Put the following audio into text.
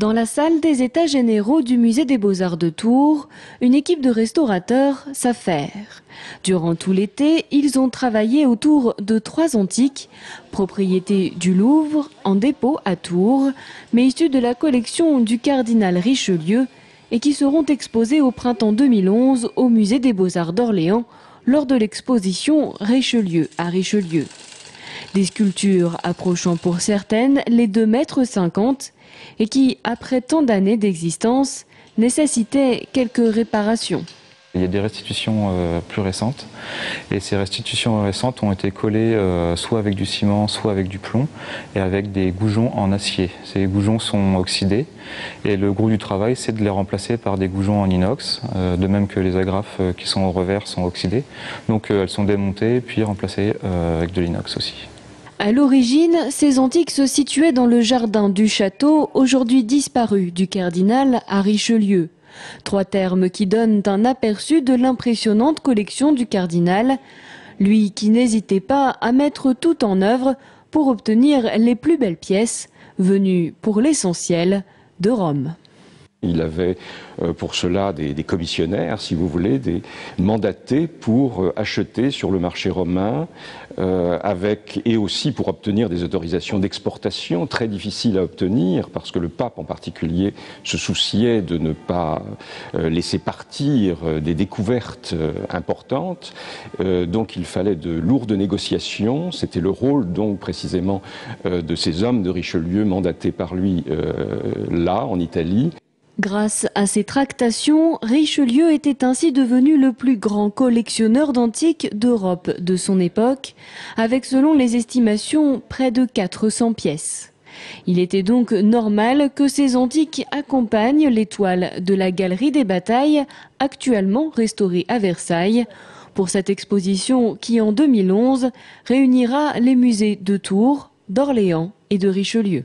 Dans la salle des états généraux du musée des Beaux-Arts de Tours, une équipe de restaurateurs s'affaire. Durant tout l'été, ils ont travaillé autour de 3 antiques, propriété du Louvre, en dépôt à Tours, mais issues de la collection du cardinal Richelieu et qui seront exposées au printemps 2011 au musée des Beaux-Arts d'Orléans lors de l'exposition Richelieu à Richelieu. Des sculptures approchant pour certaines les 2,50 m et qui, après tant d'années d'existence, nécessitaient quelques réparations. Il y a des restitutions plus récentes et ces restitutions récentes ont été collées soit avec du ciment, soit avec du plomb et avec des goujons en acier. Ces goujons sont oxydés et le gros du travail c'est de les remplacer par des goujons en inox, de même que les agrafes qui sont au revers sont oxydées. Donc elles sont démontées puis remplacées avec de l'inox aussi. À l'origine, ces antiques se situaient dans le jardin du château, aujourd'hui disparu, du cardinal à Richelieu. 3 termes qui donnent un aperçu de l'impressionnante collection du cardinal, lui qui n'hésitait pas à mettre tout en œuvre pour obtenir les plus belles pièces, venues pour l'essentiel de Rome. Il avait pour cela des commissionnaires, si vous voulez, des mandatés pour acheter sur le marché romain et aussi pour obtenir des autorisations d'exportation très difficiles à obtenir parce que le pape en particulier se souciait de ne pas laisser partir des découvertes importantes. Donc il fallait de lourdes négociations. C'était le rôle donc précisément de ces hommes de Richelieu mandatés par lui là en Italie. Grâce à ces tractations, Richelieu était ainsi devenu le plus grand collectionneur d'antiques d'Europe de son époque, avec selon les estimations près de 400 pièces. Il était donc normal que ces antiques accompagnent les toiles de la Galerie des Batailles, actuellement restaurée à Versailles, pour cette exposition qui en 2011 réunira les musées de Tours, d'Orléans et de Richelieu.